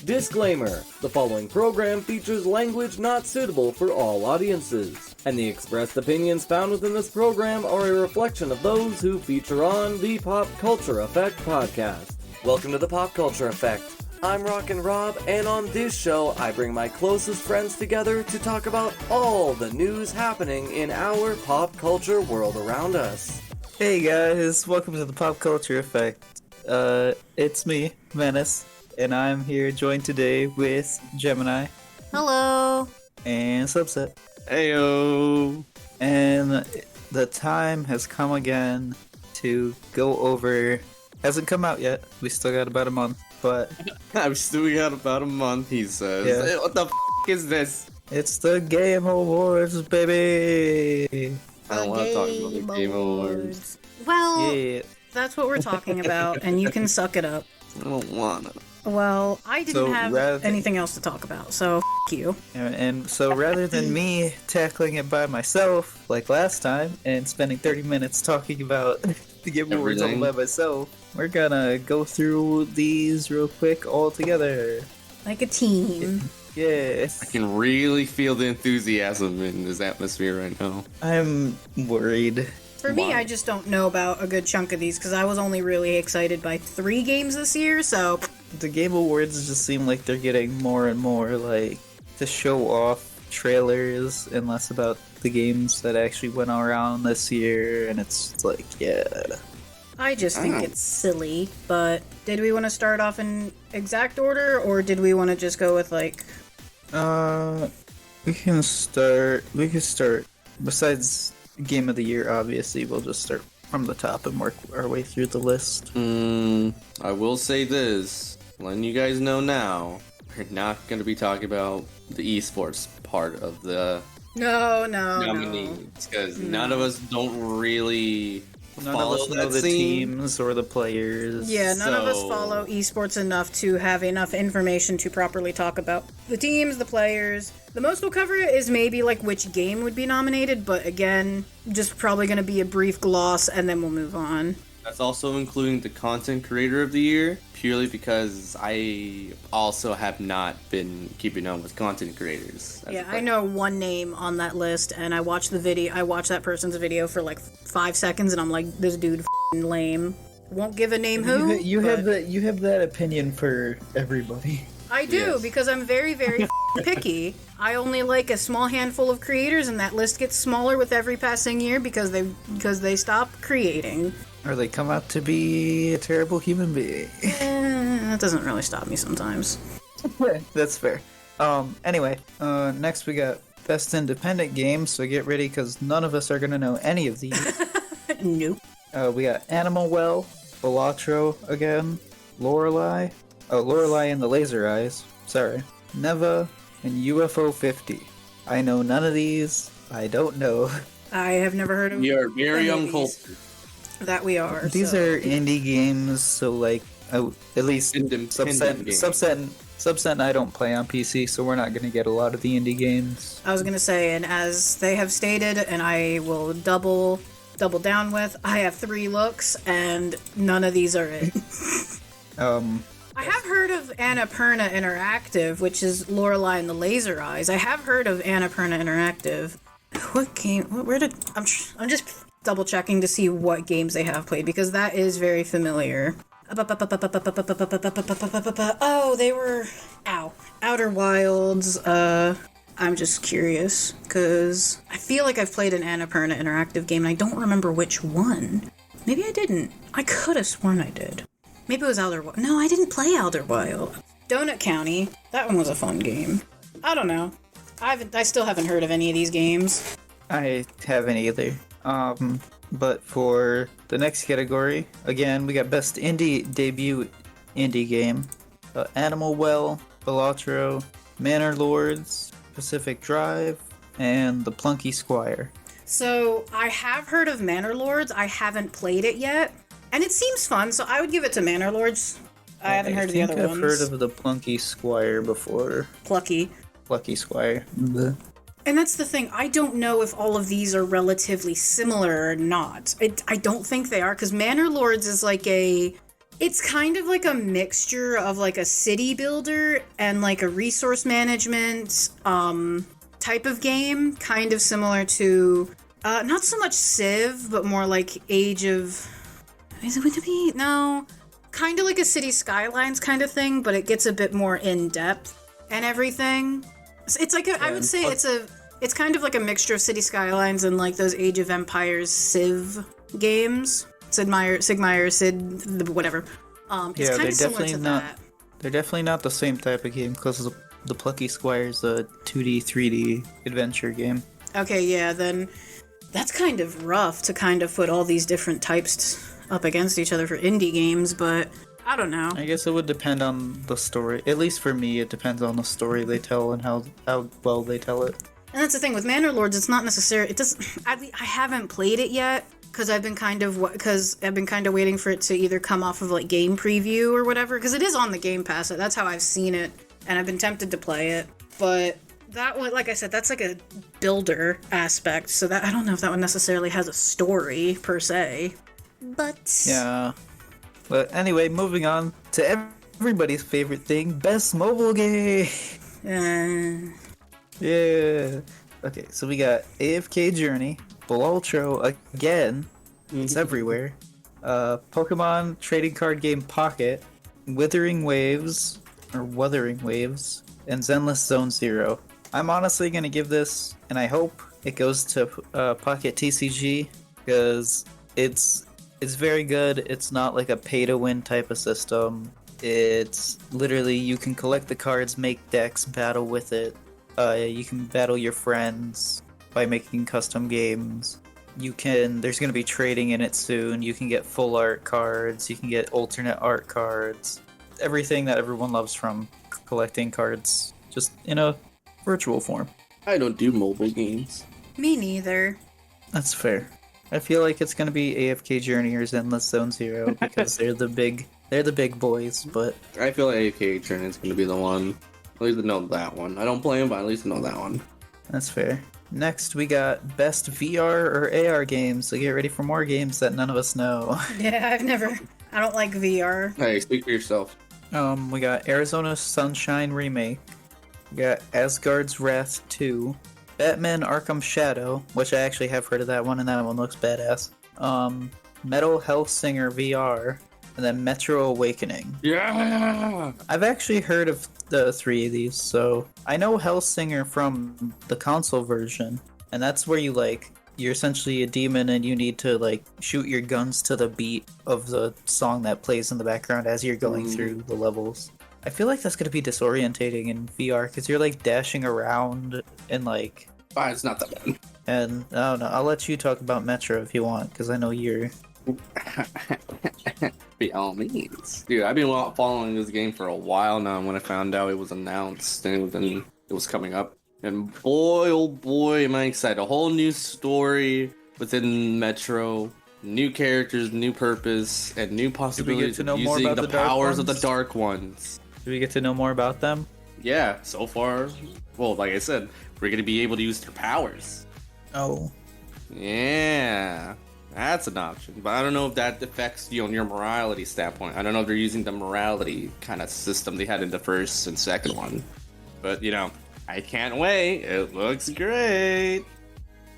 Disclaimer: the following program features language not suitable for all audiences, and the expressed opinions found within this program are a reflection of those who feature on the PopCulture Effect podcast. Welcome to the PopCulture Effect. I'm Rockin Rob, and on this show, I bring my closest friends together to talk about all the news happening in our pop culture world around us. Hey guys, welcome to the PopCulture Effect. It's me, Menace, and I'm here joined today with Gemini. Hello. And Subset. Heyo. And the time has come again to go over... Hasn't come out yet. We still got about a month, but... I've still got about a month, he says. Yeah. Hey, what the is this? It's the Game Awards, baby! I don't want to talk about the Game Awards. Well, Yeah. that's what we're talking about, and you can suck it up. I don't wanna. Well, I didn't So have rather- anything else to talk about, so you. And so rather than me tackling it by myself, like last time, and spending 30 minutes talking about the Game Awards all by myself, we're gonna go through these real quick all together. Like a team. Yes. I can really feel the enthusiasm in this atmosphere right now. I'm worried. For me, Why? I just don't know about a good chunk of these, because I was only really excited by 3 games this year, so... The Game Awards just seem like they're getting more and more, like, to show off trailers and less about the games that actually went around this year, and it's like, yeah. I just think it's silly, but did we want to start off in exact order, or did we want to just go with, like... We can start, besides Game of the Year, obviously, we'll just start from the top and work our way through the list. I will say this, letting you guys know now, we're not going to be talking about the esports part of the No. nominees, because none of us don't really None of follow us know that the scene. teams or the players. Yeah, none of us So- follow esports enough to have enough information to properly talk about the teams, the players. The most we'll cover is maybe like which game would be nominated, but again, just probably going to be a brief gloss and then we'll move on. That's also including the content creator of the year, purely because I also have not been keeping up with content creators. Yeah, I know one name on that list, and I watched that person's video for like 5 seconds, and I'm like, this dude f***ing lame. Won't give a name who. You but have that opinion for everybody. I do, Yes. because I'm very, very picky. I only like a small handful of creators, and that list gets smaller with every passing year because they stop creating. Or they come out to be a terrible human being. That doesn't really stop me sometimes. That's fair. Anyway, next we got Best Independent Game, so get ready because none of us are gonna know any of these. Nope. We got Animal Well, Balatro again, Lorelei and the Laser Eyes, sorry, Neva, and UFO 50. I know none of these. I don't know. I have never heard of We are very any of these. uncultured. That we are. These so. are indie games, so like, at least Independent games. Subset and I don't play on PC, so we're not gonna get a lot of the indie games. I was gonna say, and as they have stated, and I will double down with, I have 3 looks, and none of these are it. I have heard of Annapurna Interactive, which is Lorelei and the Laser Eyes. I have heard of Annapurna Interactive. What game? Where did I'm just double checking to see what games they have played because that is very familiar. Oh, they were Outer Wilds. I'm just curious because I feel like I've played an Annapurna Interactive game and I don't remember which one. Maybe I didn't. I could have sworn I did. Maybe it was Outer Wild. No, I didn't play Outer Wild. Donut County. That one was a fun game. I don't know. I still haven't heard of any of these games. I haven't either. But for the next category, again, we got Best Indie Debut Indie Game, Animal Well, Balatro, Manor Lords, Pacific Drive, and The Plunky Squire. So, I have heard of Manor Lords. I haven't played it yet. And it seems fun, so I would give it to Manor Lords. I haven't heard of the other I've ones. heard of The Plunky Squire before. Plucky. Plucky Squire. Bleh. And that's the thing, I don't know if all of these are relatively similar or not. I don't think they are, because Manor Lords is like a It's kind of like a mixture of like a city builder and like a resource management type of game, kind of similar to not so much Civ, but more like Age of... would it be? No. Kind of like a City Skylines kind of thing, but it gets a bit more in-depth and everything. It's like I would say it's kind of like a mixture of City Skylines and like those Age of Empires Civ games. Sid Meier, Sid, whatever. It's kind of similar to that. They're definitely not the same type of game because the Plucky Squire's a 2D, 3D adventure game. Okay, yeah, then that's kind of rough to kind of put all these different types up against each other for indie games, but I don't know. I guess it would depend on the story. At least for me, it depends on the story they tell and how well they tell it. And that's the thing with Manor Lords. It's not necessary. It doesn't. I haven't played it yet because I've been kind of waiting for it to either come off of like game preview or whatever. Because it is on the Game Pass. That's how I've seen it, and I've been tempted to play it. But that one, like I said, that's like a builder aspect. So that I don't know if that one necessarily has a story per se. But yeah. But anyway, moving on to everybody's favorite thing: best mobile game. Yeah. Okay, so we got AFK Journey, Balatro again. It's everywhere. Pokemon trading card game Pocket, Wuthering Waves, and Zenless Zone Zero. I'm honestly gonna give this, and I hope it goes to Pocket TCG because it's very good. It's not like a pay-to-win type of system. It's literally you can collect the cards, make decks, battle with it. You can battle your friends by making custom games. There's going to be trading in it soon. You can get full art cards. You can get alternate art cards. Everything that everyone loves from collecting cards, just in a virtual form. I don't do mobile games. Me neither. That's fair. I feel like it's going to be AFK Journey or Zenless Zone Zero because they're the big boys, but... I feel like AFK Journey is going to be the one. At least I know that one. I don't play them, but at least I know that one. That's fair. Next, we got best VR or AR games, so get ready for more games that none of us know. Yeah, I don't like VR. Hey, speak for yourself. We got Arizona Sunshine Remake. We got Asgard's Wrath 2. Batman Arkham Shadow, which I actually have heard of that one, and that one looks badass. Metal Hellsinger VR. And then Metro Awakening. Yeah! I've actually heard of the 3 of these, so I know Hellsinger from the console version, and that's where you're essentially a demon and you need to shoot your guns to the beat of the song that plays in the background as you're going through the levels. I feel like that's gonna be disorientating in VR because you're dashing around and it's not that bad. And I don't know, I'll let you talk about Metro if you want because I know you're... By all means. Dude, I've been following this game for a while now, and when I found out it was announced and it was coming up, and boy, oh boy, am I excited. A whole new story within Metro, new characters, new purpose, and new possibilities of using the powers of the Dark Ones. Do we get to know more about them? Yeah, so far. Well, like I said, we're going to be able to use their powers. Oh. Yeah. That's an option, but I don't know if that affects you on your morality standpoint. I don't know if they're using the morality kind of system they had in the first and second one. But, I can't wait. It looks great.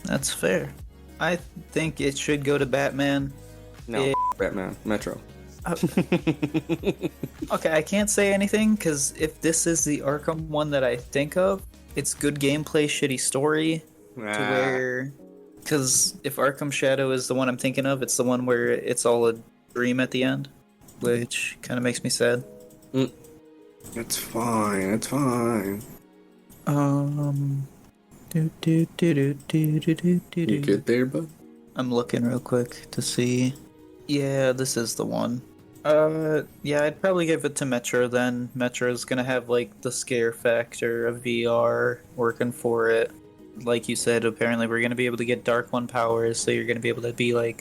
That's fair. I think it should go to Batman. No, Batman. Metro. Okay, I can't say anything, because if this is the Arkham one that I think of, it's good gameplay, shitty story, to where... Because if Arkham Shadow is the one I'm thinking of, it's the one where it's all a dream at the end, which kind of makes me sad. It's fine. It's fine. You good there, bud? I'm looking real quick to see. Yeah, this is the one. Yeah, I'd probably give it to Metro then. Metro's gonna have the scare factor of VR working for it. Like you said, apparently we're going to be able to get Dark One powers, so you're going to be able to be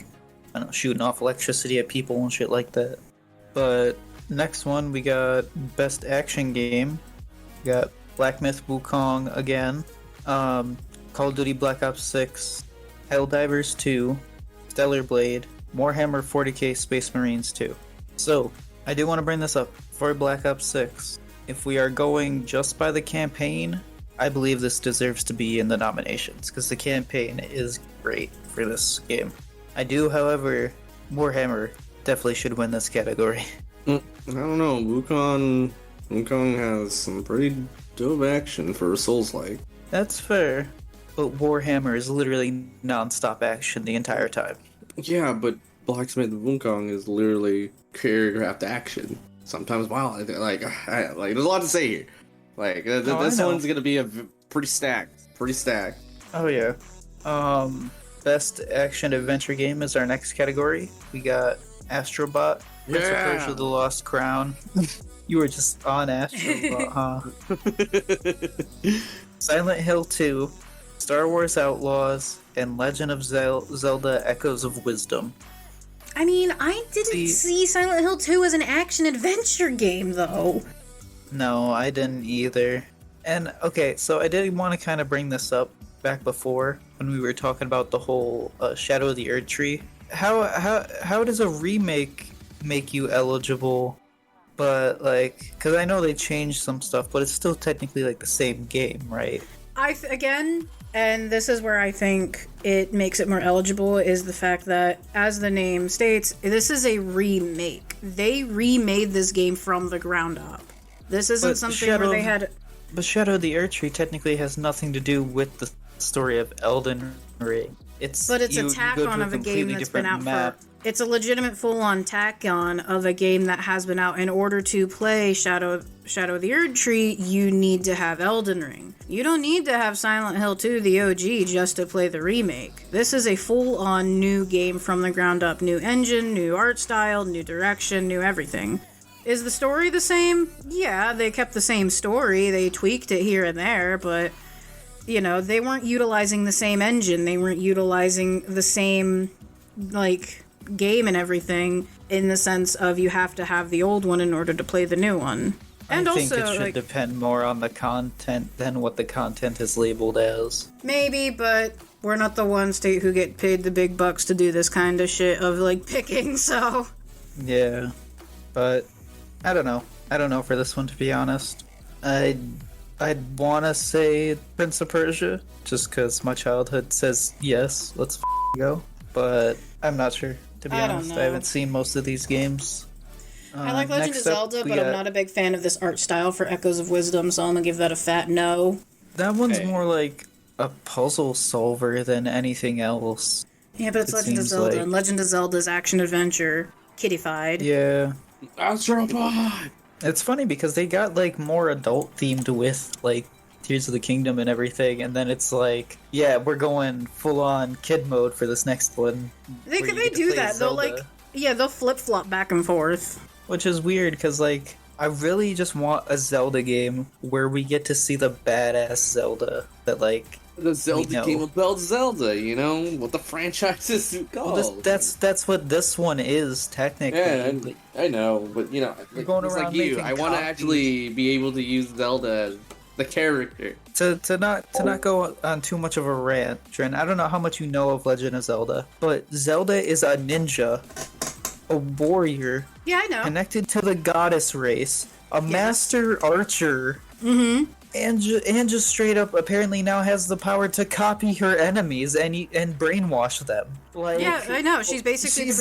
shooting off electricity at people and shit like that. But next one, we got Best Action Game. We got Black Myth Wukong again, Call of Duty Black Ops 6, Helldivers 2, Stellar Blade, Warhammer 40k Space Marines 2. So, I do want to bring this up for Black Ops 6. If we are going just by the campaign, I believe this deserves to be in the nominations, because the campaign is great for this game. I do, however, Warhammer definitely should win this category. I don't know, Wukong has some pretty dope action for Souls-like. That's fair, but Warhammer is literally non-stop action the entire time. Yeah, but Blacksmith Wukong is literally choreographed action. Sometimes wild. Like, there's a lot to say here. Like, this one's gonna be pretty stacked. Oh yeah. Best action adventure game is our next category. We got Astrobot, Prince of Persia: The Lost Crown. You were just on Astrobot, huh? Silent Hill 2, Star Wars Outlaws, and Legend of Zelda: Echoes of Wisdom. I mean, I didn't see Silent Hill 2 as an action-adventure game, though. No, I didn't either. And, okay, so I did want to kind of bring this up back before, when we were talking about the whole Shadow of the Erd Tree. How does a remake make you eligible, but, like, because I know they changed some stuff, but it's still technically, like, the same game, right? Again, and this is where I think it makes it more eligible, is the fact that, as the name states, this is a remake. They remade this game from the ground up. This isn't something where they had... But Shadow of the Erd Tree technically has nothing to do with the story of Elden Ring. But it's a tack-on of a game that's been out for... It's a legitimate full-on tack-on of a game that has been out. In order to play Shadow of the Erd Tree, you need to have Elden Ring. You don't need to have Silent Hill 2, the OG, just to play the remake. This is a full-on new game from the ground up. New engine, new art style, new direction, new everything. Is the story the same? Yeah, they kept the same story. They tweaked it here and there, but, you know, they weren't utilizing the same engine. They weren't utilizing the same, like, game and everything, in the sense of you have to have the old one in order to play the new one. And I think also, it should depend more on the content than what the content is labeled as. Maybe, but we're not the one state who get paid the big bucks to do this kind of shit of, like, picking, so... Yeah, but I don't know. I don't know for this one, to be honest. I'd want to say Prince of Persia, just because my childhood says yes, let's go. But I'm not sure, to be honest. I haven't seen most of these games. I like Legend of Zelda, but I'm not a big fan of this art style for Echoes of Wisdom, so I'm gonna give that a fat no. That one's more like a puzzle solver than anything else. Yeah, but it's Legend of Zelda, and Legend of Zelda's action-adventure, kiddified. Yeah. Astrobot! It's funny because they got, like, more adult-themed with, like, Tears of the Kingdom and everything, and then it's like, yeah, we're going full-on kid mode for this next one. They do that, they'll, like, yeah, they'll flip-flop back and forth. Which is weird, because, like, I really just want a Zelda game where we get to see the badass Zelda that, like, the Zelda game about Zelda, you know? What the franchise is called. Well, that's what this one is, technically. Yeah, I know, but, you know, like you, I want to actually be able to use Zelda as the character. To not go on too much of a rant, Dren, I don't know how much you know of Legend of Zelda, but Zelda is a ninja, a warrior, yeah, I know, connected to the goddess race, a master archer, and just straight up apparently now has the power to copy her enemies and brainwash them. Like, yeah, I know. She's basically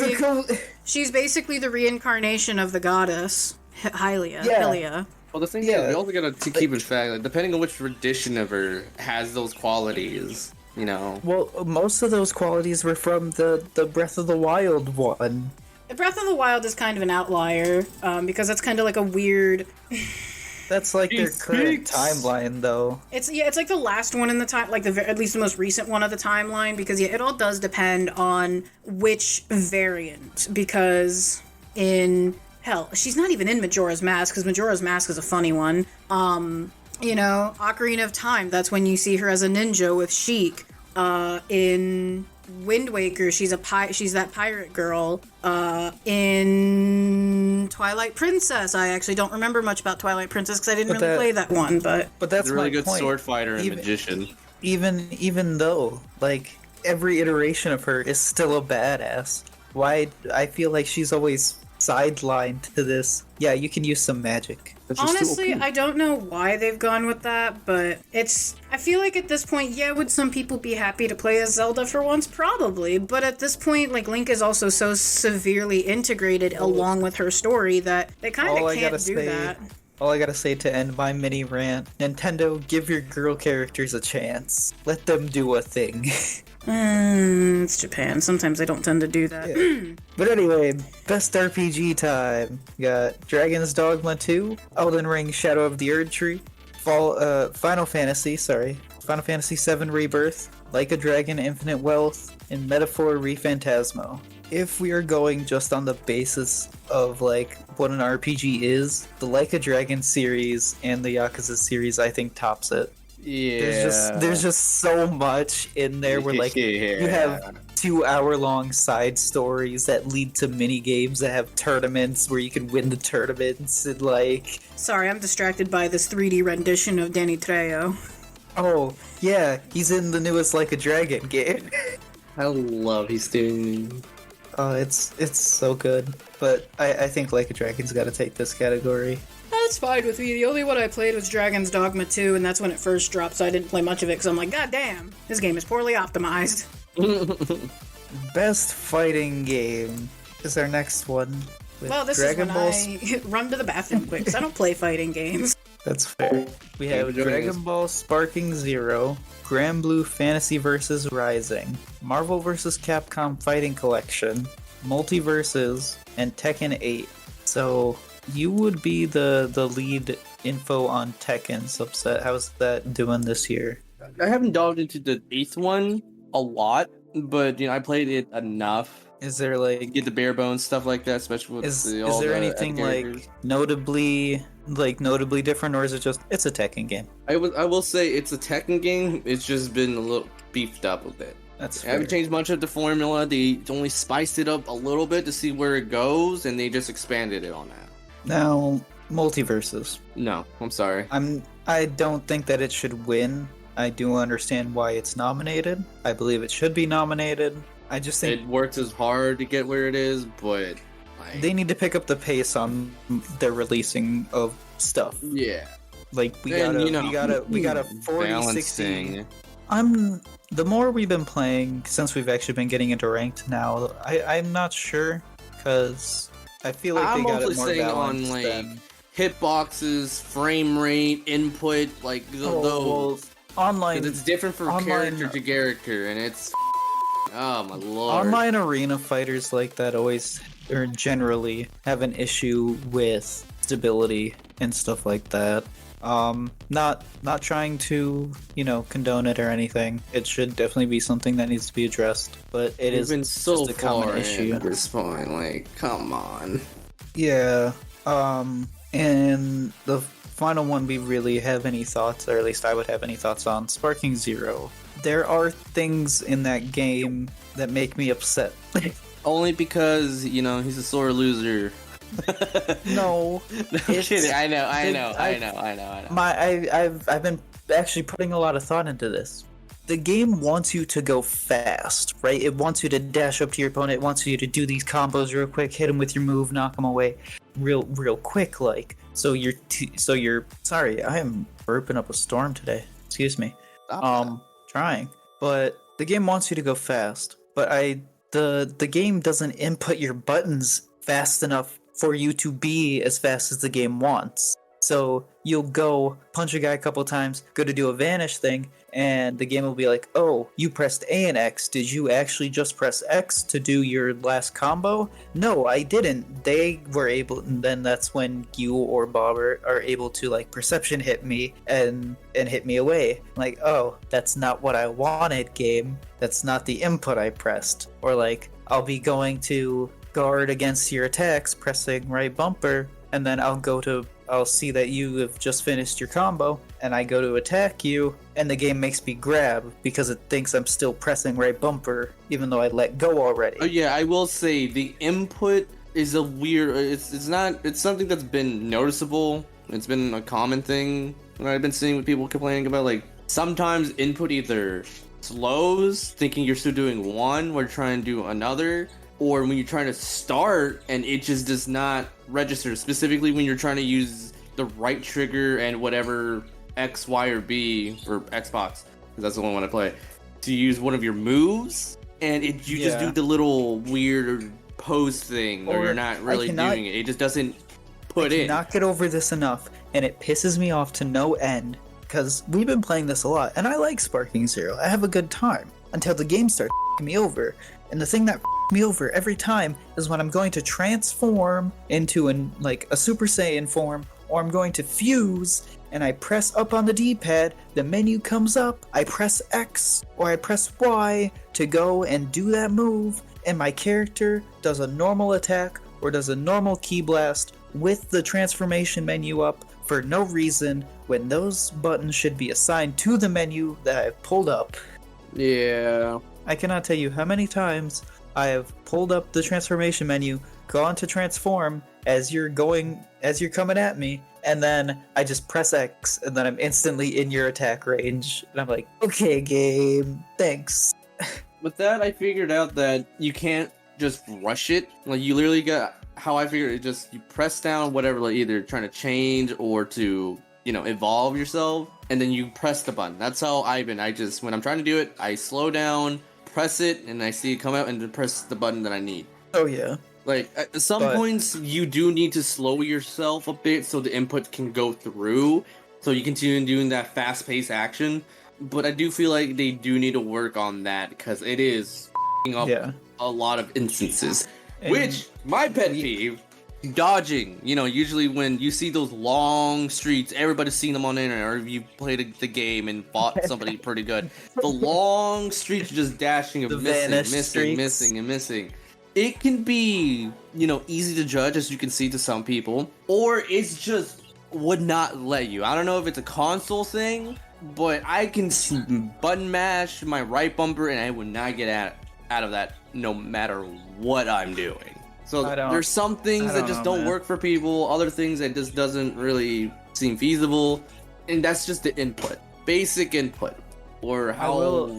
she's basically the reincarnation of the goddess Hylia. Well, the thing is, we also gotta keep in fact, like, depending on which tradition of her has those qualities, you know. Well, most of those qualities were from the Breath of the Wild one. Breath of the Wild is kind of an outlier, because that's kind of like a weird... That's like their current timeline, though. It's like the last one in the time, like at least the most recent one of the timeline, because it all does depend on which variant, because hell, she's not even in Majora's Mask, because Majora's Mask is a funny one. You know, Ocarina of Time, that's when you see her as a ninja with Sheik. In Wind Waker, she's that pirate girl. In Twilight Princess, I actually don't remember much about Twilight Princess because I didn't really play that one, but that's a really good point. Sword fighter and magician. Even though, like, every iteration of her is still a badass. Why I feel like she's always sideline to this. Yeah, you can use some magic. Honestly, I don't know why they've gone with that, but I feel like at this point, yeah, would some people be happy to play as Zelda for once? Probably, but at this point, like, Link is also so severely integrated along with her story that they kind of can't do that. All I gotta say to end my mini rant, Nintendo, give your girl characters a chance. Let them do a thing. It's Japan. Sometimes they don't tend to do that. Yeah. But anyway, best RPG time. We got Dragon's Dogma 2, Elden Ring Shadow of the Erdtree, Final Fantasy VII Rebirth, Like a Dragon Infinite Wealth, and Metaphor RePhantasmo. If we are going just on the basis of like what an RPG is, the Like a Dragon series and the Yakuza series I think tops it. Yeah. There's just so much in there where like you have 2-hour-long side stories that lead to mini games that have tournaments where you can win the tournaments and like. Sorry, I'm distracted by this 3D rendition of Danny Trejo. Oh yeah, he's in the newest Like a Dragon game. I love he's doing. Oh, it's so good. But I think Like a Dragon's got to take this category. That's fine with me. The only one I played was Dragon's Dogma 2, and that's when it first dropped, so I didn't play much of it because I'm like, God damn, this game is poorly optimized. Best fighting game is our next one. Well, this Dragon is when Ball I run to the bathroom quick, because I don't play fighting games. That's fair. We have Dragon Ball Sparking Zero, Grand Blue Fantasy vs. Rising, Marvel vs. Capcom Fighting Collection, Multiverses, and Tekken 8. So you would be the lead info on Tekken subset. How's that doing this year? I haven't delved into the 8th one a lot, but I played it enough. Is there like get the bare bones stuff like that, especially with is there anything like notably different, or is it just it's a Tekken game? I will say it's a Tekken game. It's just been a little beefed up a bit. That's fair. I haven't changed much of the formula. They only spiced it up a little bit to see where it goes, and they just expanded it on that. Now, Multiverses. No, I'm sorry. I don't think that it should win. I do understand why it's nominated. I believe it should be nominated. I just think it works as hard to get where it is, but they need to pick up the pace on their releasing of stuff. Yeah, like we gotta 40-60. The more we've been playing since we've actually been getting into ranked now, I'm not sure because I feel like they got it more balanced on like than hitboxes, frame rate, input, like those. Well, online, it's different from character to character, and it's. Oh my lord. Online arena fighters like that always or generally have an issue with stability and stuff like that. Not trying to, condone it or anything. It should definitely be something that needs to be addressed, but it's been so just a common issue at this point. Like, come on. Yeah. And the final one we really have any thoughts, or at least I would have any thoughts on, Sparking Zero. There are things in that game that make me upset. Only because, he's a sore loser. No. No kidding. I know. I've been actually putting a lot of thought into this. The game wants you to go fast, right? It wants you to dash up to your opponent. It wants you to do these combos real quick, hit him with your move, knock him away, real quick, like. So you're sorry, I am burping up a storm today. Excuse me. Trying, but the game wants you to go fast. But the game doesn't input your buttons fast enough for you to be as fast as the game wants. So you'll go punch a guy a couple times, go to do a vanish thing, and the game will be like, oh, you pressed A and X. Did you actually just press X to do your last combo? No, I didn't. They were able, and then that's when you or Bob are able to like perception hit me and hit me away. Like, oh, that's not what I wanted, game. That's not the input I pressed. Or like, I'll be going to guard against your attacks, pressing right bumper, and then I'll see that you have just finished your combo, and I go to attack you, and the game makes me grab because it thinks I'm still pressing right bumper, even though I let go already. Oh yeah, I will say the input is a weird. It's something that's been noticeable. It's been a common thing that I've been seeing with people complaining about. Like sometimes input either slows, thinking you're still doing one, or trying to do another. or when you're trying to start and it just does not register, specifically when you're trying to use the right trigger and whatever X, Y, or B for Xbox, because that's the only one I play, to use one of your moves, and you just do the little weird pose thing, or you're not really doing it. It just doesn't put in. I cannot get over this enough, and it pisses me off to no end, because we've been playing this a lot, and I like Sparking Zero. I have a good time, until the game starts f***ing me over. And the thing that f***ing me over every time is when I'm going to transform into a Super Saiyan form, or I'm going to fuse, and I press up on the D-pad, the menu comes up, I press X, or I press Y to go and do that move, and my character does a normal attack, or does a normal key blast with the transformation menu up for no reason, when those buttons should be assigned to the menu that I've pulled up. Yeah. I cannot tell you how many times I have pulled up the transformation menu, gone to transform as you're coming at me, and then I just press X, and then I'm instantly in your attack range. And I'm like, okay, game, thanks. With that, I figured out that you can't just rush it. Like, you literally got, how I figured it, just, you press down whatever, like, either trying to change or to, evolve yourself, and then you press the button. That's how when I'm trying to do it, I slow down, press it, and I see it come out, and then press the button that I need. Oh, yeah. Like, at some points, you do need to slow yourself a bit so the input can go through, so you continue doing that fast-paced action. But I do feel like they do need to work on that, because it is up a lot of instances. Which, my pet peeve, dodging. Usually when you see those long streaks, everybody's seen them on the internet, or if you played the game and fought somebody pretty good. The long streaks just dashing and missing. It can be, easy to judge, as you can see to some people, or it's just would not let you. I don't know if it's a console thing, but I can button mash my right bumper and I would not get out of that no matter what I'm doing. So there's some things that just don't work for people, other things that just doesn't really seem feasible, and that's just the input, basic input, or how.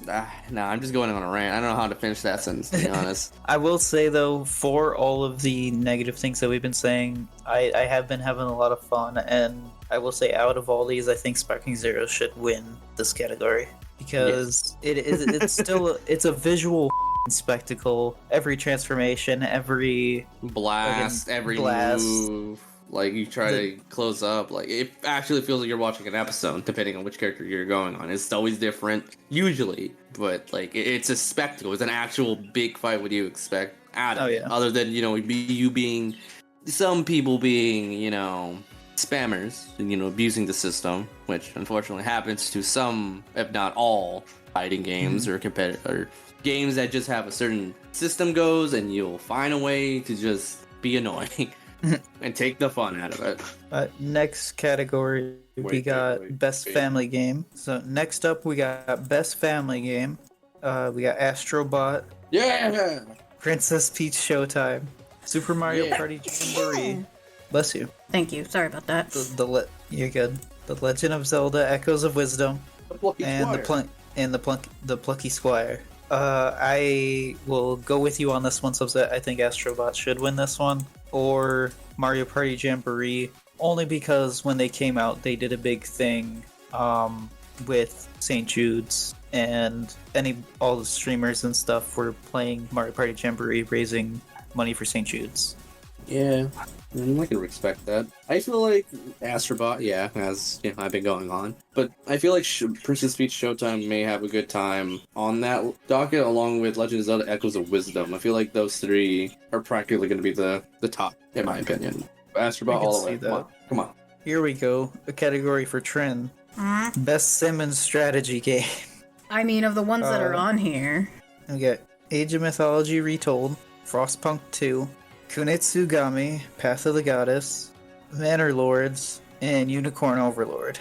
I'm just going on a rant. I don't know how to finish that sentence, to be honest. I will say, though, for all of the negative things that we've been saying, I have been having a lot of fun, and I will say, out of all these, I think Sparking Zero should win this category, because it's a visual spectacle. Every transformation, every blast, move. Like, you try to close up, like, it actually feels like you're watching an episode, depending on which character you're going on. It's always different, usually, but, like, it's a spectacle. It's an actual big fight. What do you expect out of it? Other than, some people being, spammers, and, abusing the system, which unfortunately happens to some, if not all, fighting games or games that just have a certain system goes, and you'll find a way to just be annoying. And take the fun out of it. Next category, we got Best Family Game. So next up, we got Best Family Game. We got Astrobot. Yeah! Princess Peach Showtime. Super Mario Party Jamboree. Bless you. Thank you. Sorry about that. You're good. The Legend of Zelda: Echoes of Wisdom. The Plucky Squire. I will go with you on this one, so I think Astrobot should win this one. Or Mario Party Jamboree, only because when they came out, they did a big thing with St. Jude's, and all the streamers and stuff were playing Mario Party Jamboree, raising money for St. Jude's. Yeah, I can respect that. I feel like Astrobot, as I've been going on, but I feel like Princess Peach Showtime may have a good time on that docket, along with Legend of Zelda: Echoes of Wisdom. I feel like those three are practically going to be the top, in my opinion. Astrobot all the way. Come on. Here we go. A category for Trin. Best Simmons Strategy Game. I mean, of the ones that are on here, we got Age of Mythology Retold, Frostpunk 2, Kunitsugami, Path of the Goddess, Manor Lords, and Unicorn Overlord.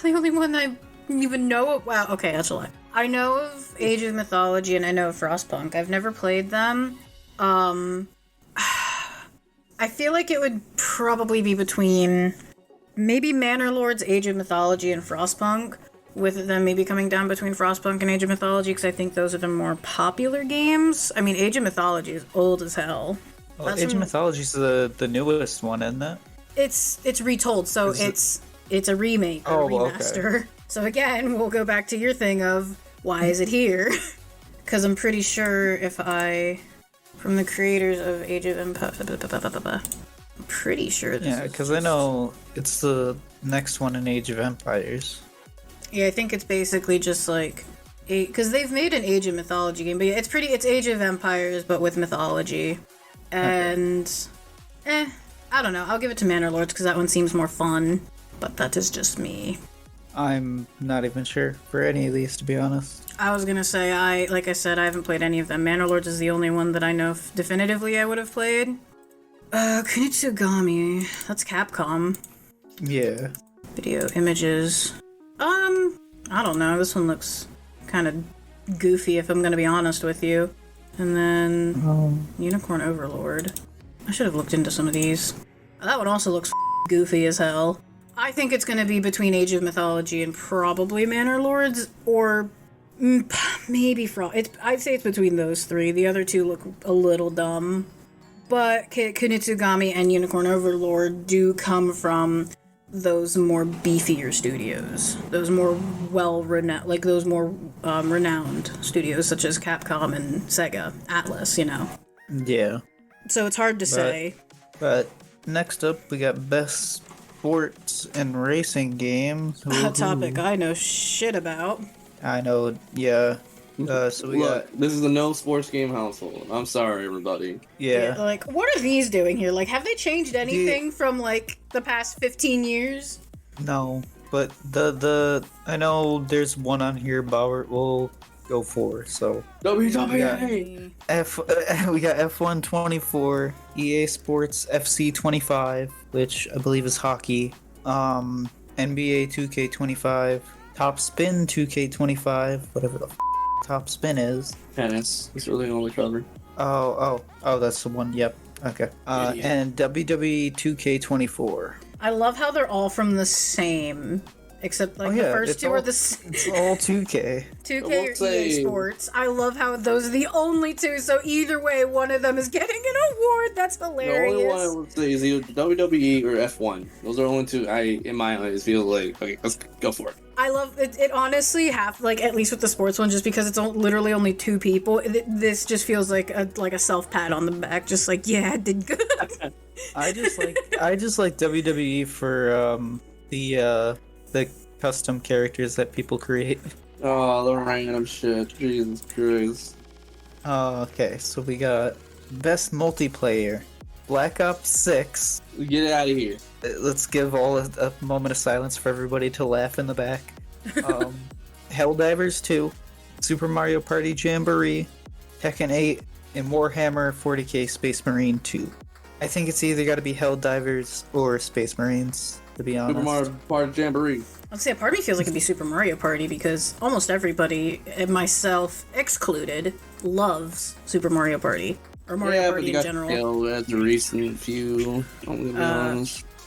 The only one I even know of, wow, okay, that's a lie. I know of Age of Mythology and I know of Frostpunk. I've never played them. I feel like it would probably be between maybe Manor Lords, Age of Mythology, and Frostpunk, with them maybe coming down between Frostpunk and Age of Mythology, because I think those are the more popular games. I mean, Age of Mythology is old as hell. Well, Age of Mythology is the newest one, isn't it? It's retold, so it's a remake or remaster. Okay. So again, we'll go back to your thing of why is it here? Because I'm pretty sure from the creators of Age of Empires, I'm pretty sure this Yeah, because I know it's the next one in Age of Empires. Yeah, I think it's basically just like, because they've made an Age of Mythology game, but yeah, it's Age of Empires, but with mythology. And, I don't know, I'll give it to Manor Lords, because that one seems more fun, but that is just me. I'm not even sure for any of these, to be honest. I was gonna say, like I said, I haven't played any of them. Manor Lords is the only one that I know definitively I would have played. Kunitsugami, that's Capcom. Yeah. Video images. I don't know, this one looks kind of goofy if I'm gonna be honest with you. And then, Unicorn Overlord. I should have looked into some of these. That one also looks goofy as hell. I think it's gonna be between Age of Mythology and probably Manor Lords, or maybe I'd say it's between those three. The other two look a little dumb. But Kunitsugami and Unicorn Overlord do come from those more beefier studios, those more well-renowned, like those more renowned studios such as Capcom and Sega, Atlas, you know. Yeah. So it's hard to say. But next up, we got Best Sports and Racing Games. A topic I know shit about. I know, yeah. So we got... This is a no sports game household. I'm sorry, everybody. Yeah. Like, what are these doing here? Like, have they changed anything from, like, the past 15 years? No, but I know there's one on here Bauer will go for, so... WWE! We got F1 24, EA Sports FC 25, which I believe is hockey, NBA 2K25, Top Spin 2K25, whatever the Top Spin is. Tennis. It's really only covered. Oh, that's the one. Yep. Okay. And WWE 2K24. I love how they're all from the same, except like the first two are the same. It's all 2K. 2K or EA Sports. I love how those are the only two, so either way, one of them is getting an award. That's hilarious. The only one I would say is either WWE or F1. Those are the only two in my eyes, feel like, okay, let's go for it. I love it. It honestly at least with the sports one, just because it's literally only two people, this just feels like a self pat on the back, just like, yeah, I did good. I just like WWE for the custom characters that people create. Oh, the random shit. Jesus Christ. Okay, so we got Best Multiplayer. Black Ops 6. Get it out of here. Let's give all a moment of silence for everybody to laugh in the back. Helldivers 2. Super Mario Party Jamboree. Tekken 8. And Warhammer 40k Space Marine 2. I think it's either got to be Helldivers or Space Marines, to be honest. Super Mario Party Jamboree. I'd say a part of me feels like it'd be Super Mario Party because almost everybody, and myself excluded, loves Super Mario Party. Or Mario Party in general. Yeah, the recent few.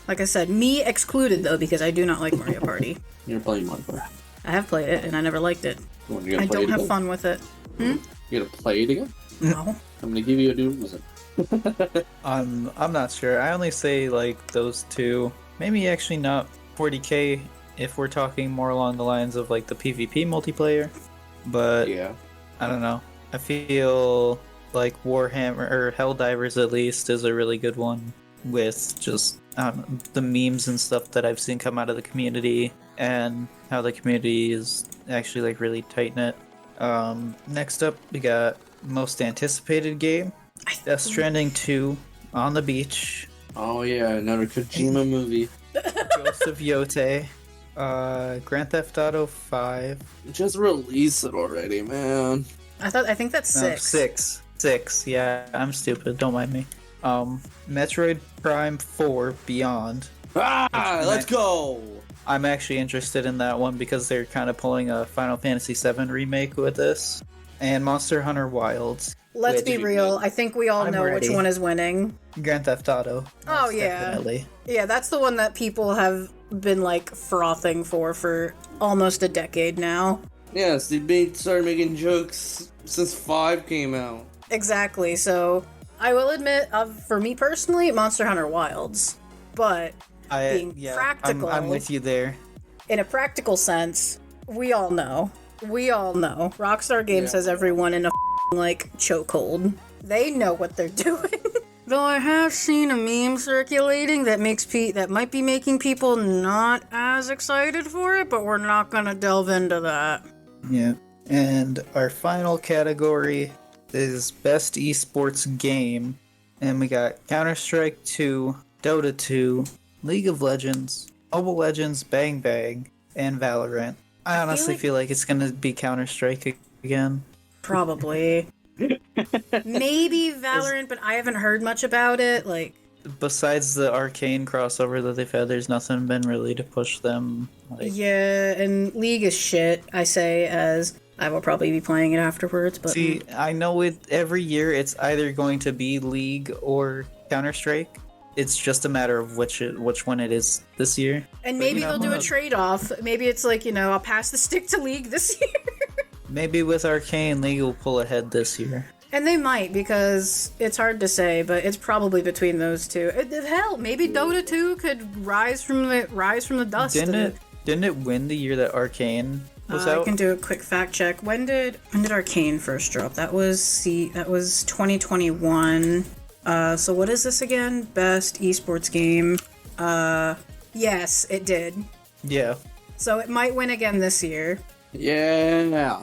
Like I said, me excluded though, because I do not like Mario Party. You're playing Mario Party. I have played it, and I never liked it. I don't have fun with it. You gonna play it again? No. I'm gonna give you a dude. I'm not sure. I only say like those two. Maybe actually not 40k if we're talking more along the lines of like the PvP multiplayer. But yeah, I don't know. I feel like Warhammer or Helldivers at least is a really good one with just the memes and stuff that I've seen come out of the community and how the community is actually like really tight knit. Next up we got most anticipated game. Death Stranding 2 on the beach. Oh yeah, another Kojima movie. Ghost of Yote. Grand Theft Auto 5. Just release it already, man. I think that's 6. 6. Yeah, I'm stupid. Don't mind me. Metroid Prime 4 Beyond. Let's go! I'm actually interested in that one because they're kind of pulling a Final Fantasy VII remake with this. And Monster Hunter Wilds. Let's be real. I think we all know which one is winning. Grand Theft Auto. Oh, yeah. Definitely. Yeah, that's the one that people have been like frothing for almost a decade now. Yes, they started making jokes since 5 came out. Exactly. So I will admit, for me personally, Monster Hunter Wilds, but practical, I'm with you there. In a practical sense, we all know, Rockstar Games has everyone in a like chokehold. They know what they're doing. Though I have seen a meme circulating that might be making people not as excited for it, but we're not gonna delve into that. Yeah. And our final category is Best Esports Game. And we got Counter-Strike 2, Dota 2, League of Legends, Mobile Legends, Bang Bang, and Valorant. I honestly feel like it's gonna be Counter-Strike again. Probably. Maybe Valorant, but I haven't heard much about it. Like, besides the Arcane crossover that they've had, there's nothing been really to push them. Yeah, and League is shit, I say, as I will probably be playing it afterwards. But see, I know every year it's either going to be League or Counter-Strike. It's just a matter of which one it is this year. And maybe they'll do a trade-off. Maybe it's like, I'll pass the stick to League this year. Maybe with Arcane, League will pull ahead this year. And they might, because it's hard to say, but it's probably between those two. Hell, maybe Dota 2 could rise from the dust. Didn't it win the year that Arcane was out? I can do a quick fact check. When did Arcane first drop? That was 2021. So what is this again? Best esports game. Yes, it did. Yeah. So it might win again this year. Yeah.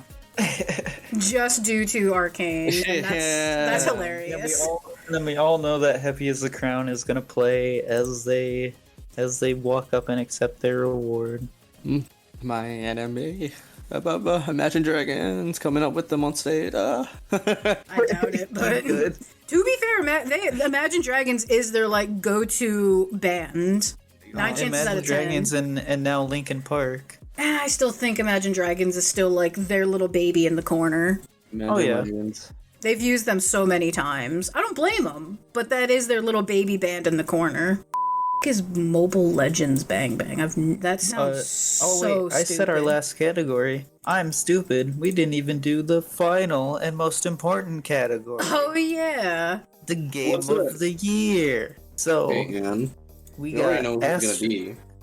Just due to Arcane. And that's hilarious. And we all know that Heavy as the Crown is gonna play as they walk up and accept their reward. My enemy. Imagine Dragons coming up with them on stage. I doubt it, but to be fair, Imagine Dragons is their like go-to band. 9 chances out of 10. Dragons and now Linkin Park. I still think Imagine Dragons is still like their little baby in the corner. Dragons. They've used them so many times. I don't blame them, but that is their little baby band in the corner. Is Mobile Legends Bang Bang? That sounds so stupid. I said our last category. I'm stupid. We didn't even do the final and most important category. Oh yeah. The game of the year. So we got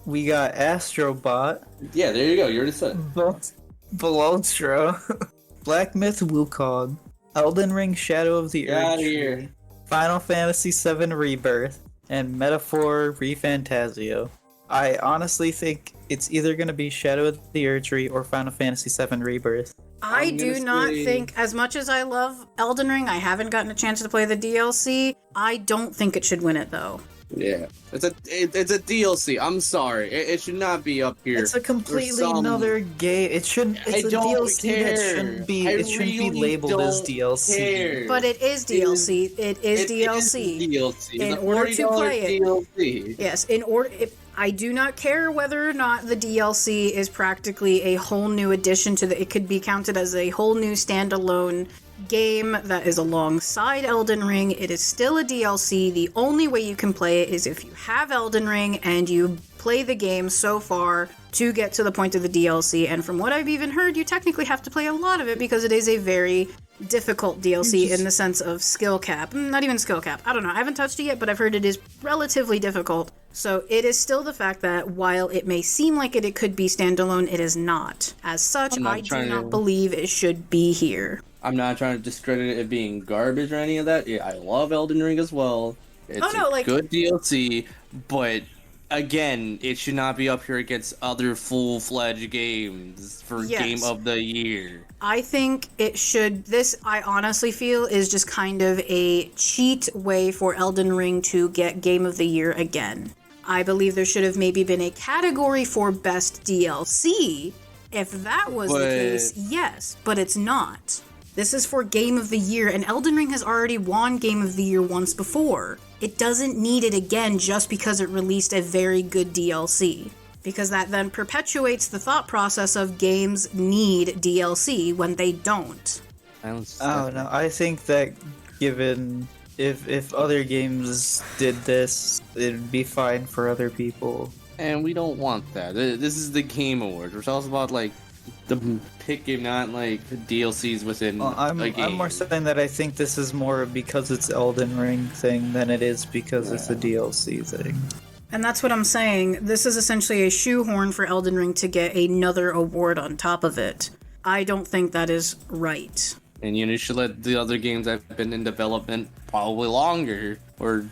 We got Astrobot. Yeah, there you go. You already said it. Balotro. Black Myth Wukong. Elden Ring Shadow of the Earth. Here. Final Fantasy VII Rebirth. And Metaphor ReFantazio. I honestly think it's either going to be Shadow of the Erdtree or Final Fantasy VII Rebirth. I do not think, as much as I love Elden Ring, I haven't gotten a chance to play the DLC. I don't think it should win it, though. Yeah, it's a DLC. I'm sorry, it should not be up here. It's a completely another game. It shouldn't. It's a DLC that shouldn't be. It shouldn't be labeled as DLC. But it is DLC. It is DLC. In order to play it, yes. I do not care whether or not the DLC is practically a whole new addition to it could be counted as a whole new standalone game that is alongside Elden Ring. It is still a DLC. The only way you can play it is if you have Elden Ring and you play the game so far to get to the point of the DLC. And from what I've even heard, you technically have to play a lot of it because it is a very difficult DLC in the sense of skill cap. Not even skill cap. I don't know. I haven't touched it yet, but I've heard it is relatively difficult. So it is still the fact that while it may seem like it could be standalone, it is not. As such, I do not believe it should be here. I'm not trying to discredit it being garbage or any of that. Yeah, I love Elden Ring as well. It's good DLC, but again, it should not be up here against other full-fledged games for Game of the Year. I think it should. This, I honestly feel, is just kind of a cheat way for Elden Ring to get Game of the Year again. I believe there should have maybe been a category for Best DLC. If that was the case, yes, but it's not. This is for Game of the Year, and Elden Ring has already won Game of the Year once before. It doesn't need it again just because it released a very good DLC. Because that then perpetuates the thought process of games need DLC when they don't. Oh no, I think that given if other games did this, it'd be fine for other people. And we don't want that. This is the Game Awards. We're talking about like the picking, not like DLCs within a game. I'm more saying that I think this is more because it's Elden Ring thing than it is because it's a DLC thing. And that's what I'm saying. This is essentially a shoehorn for Elden Ring to get another award on top of it. I don't think that is right. And you should let the other games that have been in development probably longer, or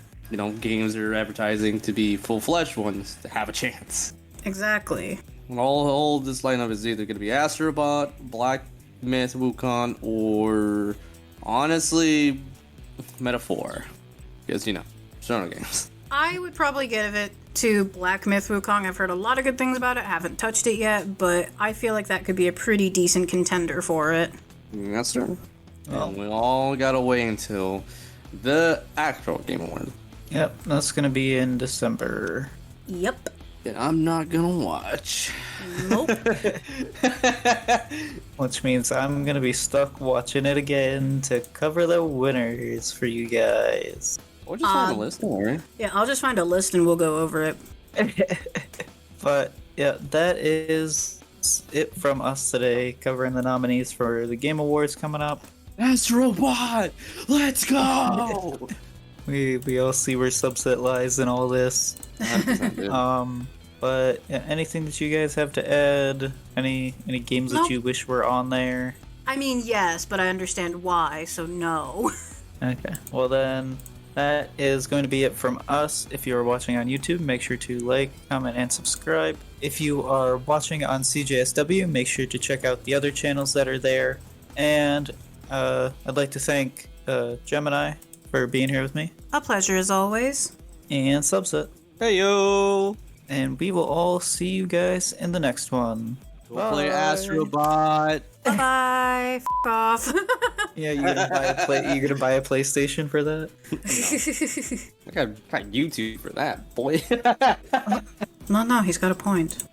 games that are advertising to be full-fledged ones, to have a chance. Exactly. All this lineup is either going to be Astrobot, Black Myth Wukong, or honestly, Metaphor. Because Shonen games. I would probably give it to Black Myth Wukong. I've heard a lot of good things about it. Haven't touched it yet, but I feel like that could be a pretty decent contender for it. That's true. And we all gotta wait until the actual Game Award. Yep, that's gonna be in December. Yep. And I'm not gonna watch. Nope. Which means I'm gonna be stuck watching it again to cover the winners for you guys. Or just find a list, don't worry. Yeah, I'll just find a list and we'll go over it. But yeah, that is it from us today, covering the nominees for the Game Awards coming up. Astrobot, let's go! We all see where Subset lies in all this. But yeah, anything that you guys have to add? Any games that you wish were on there? I mean, yes, but I understand why, so no. Okay, well then, that is going to be it from us. If you are watching on YouTube, make sure to like, comment, and subscribe. If you are watching on CJSW, make sure to check out the other channels that are there. And I'd like to thank Gemini for being here with me. A pleasure as always. And Subset. Hey yo! And we will all see you guys in the next one. Go play Astrobot. Bye-bye. F*** off. Yeah, you're gonna buy a PlayStation for that? I got YouTube for that, boy. No, he's got a point.